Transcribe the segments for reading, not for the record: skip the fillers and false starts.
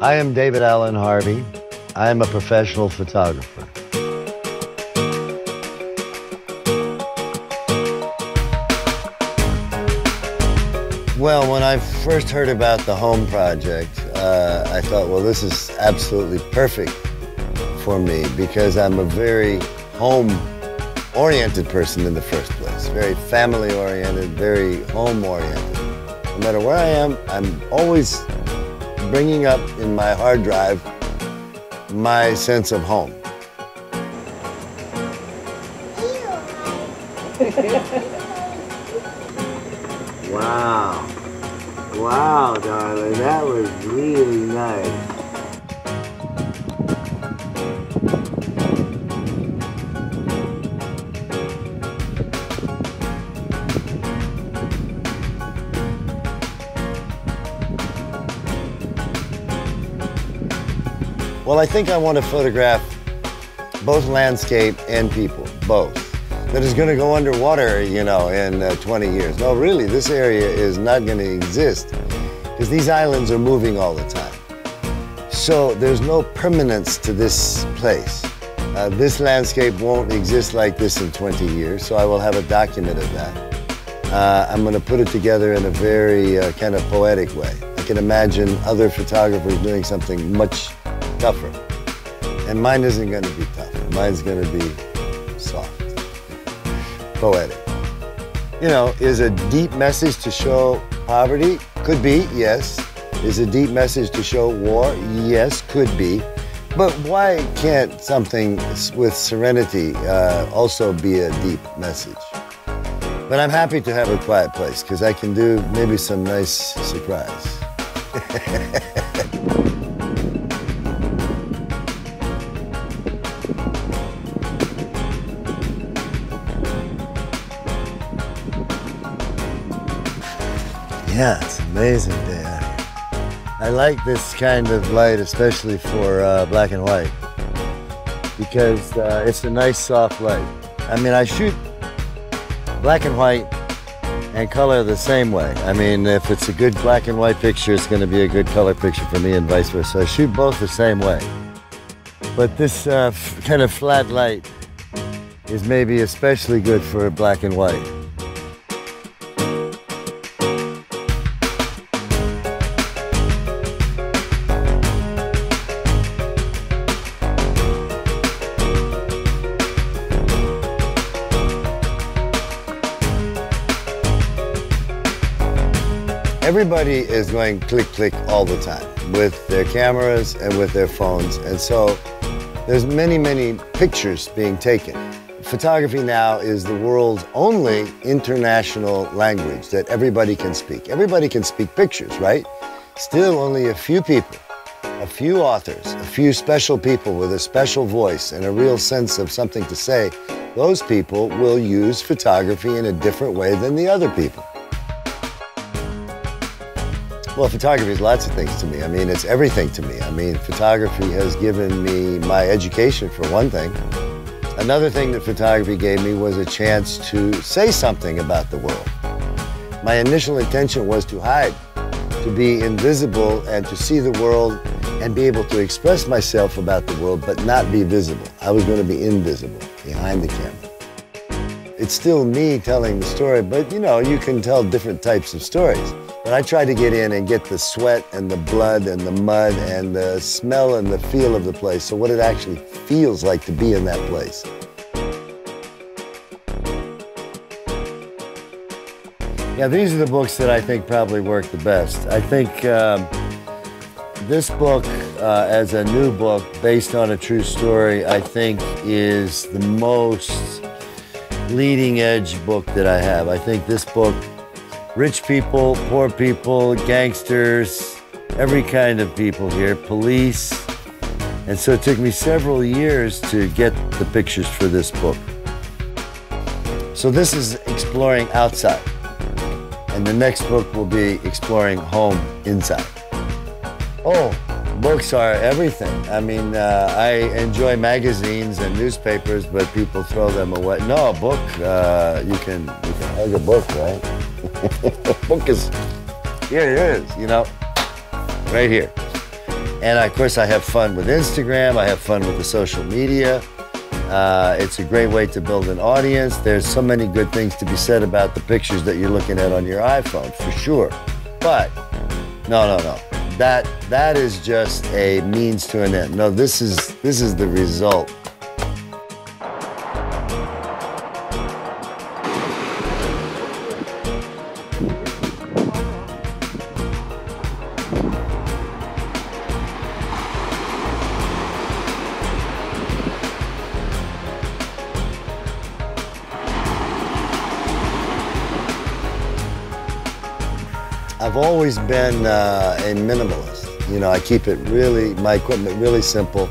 I am David Alan Harvey. I am a professional photographer. Well, when I first heard about the home project, I thought, well, this is absolutely perfect for me because I'm a very home-oriented person in the first place, very family-oriented, very home-oriented. No matter where I am, I'm always bringing up in my hard drive my sense of home. Wow. Wow, darling, that was really nice. Well, I think I want to photograph both landscape and people, both. That is going to go underwater, you know, in 20 years. No, really, this area is not going to exist because these islands are moving all the time. So there's no permanence to this place. This landscape won't exist like this in 20 years, so I will have a document of that. I'm going to put it together in a very kind of poetic way. I can imagine other photographers doing something much tougher. And mine isn't going to be tough. Mine's going to be soft. Poetic. You know, is a deep message to show poverty? Could be, yes. Is a deep message to show war? Yes, could be. But why can't something with serenity also be a deep message? But I'm happy to have a quiet place because I can do maybe some nice surprise. Yeah, it's an amazing day out here. I like this kind of light, especially for black and white, because it's a nice soft light. I mean, I shoot black and white and color the same way. I mean, if it's a good black and white picture, it's going to be a good color picture for me and vice versa. So I shoot both the same way. But this kind of flat light is maybe especially good for black and white. Everybody is going click, click all the time with their cameras and with their phones. And so there's many, many pictures being taken. Photography now is the world's only international language that everybody can speak. Everybody can speak pictures, right? Still only a few people, a few authors, a few special people with a special voice and a real sense of something to say. Those people will use photography in a different way than the other people. Well, photography is lots of things to me. I mean, it's everything to me. I mean, photography has given me my education, for one thing. Another thing that photography gave me was a chance to say something about the world. My initial intention was to hide, to be invisible and to see the world and be able to express myself about the world, but not be visible. I was going to be invisible, behind the camera. It's still me telling the story, but you know, you can tell different types of stories. But I try to get in and get the sweat and the blood and the mud and the smell and the feel of the place, so what it actually feels like to be in that place. Yeah, these are the books that I think probably work the best. I think this book, as a new book based on a true story, I think is the most leading edge book that I have. I think this book, rich people, poor people, gangsters, every kind of people here, police. And so it took me several years to get the pictures for this book. So this is exploring outside. And the next book will be exploring home inside. Oh, books are everything. I mean, I enjoy magazines and newspapers, but people throw them away. No, a book, you can hug a book, right? Book is, here it is, you know, right here. And of course, I have fun with Instagram. I have fun with the social media. It's a great way to build an audience. There's so many good things to be said about the pictures that you're looking at on your iPhone, for sure. But no. That is just a means to an end. No, this is the result. I've always been a minimalist. You know, I keep it my equipment really simple.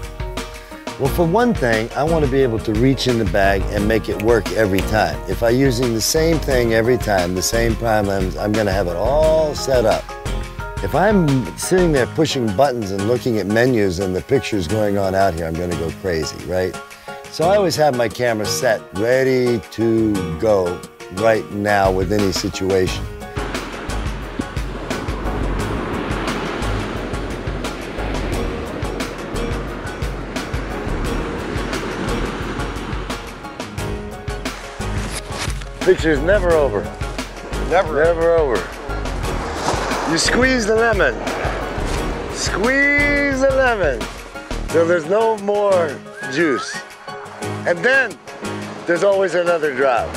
Well, for one thing, I want to be able to reach in the bag and make it work every time. If I'm using the same thing every time, the same prime lens, I'm going to have it all set up. If I'm sitting there pushing buttons and looking at menus and the pictures going on out here, I'm going to go crazy, right? So I always have my camera set, ready to go right now with any situation. Picture's never over. Never over. You squeeze the lemon. Squeeze the lemon till there's no more juice. And then there's always another drop.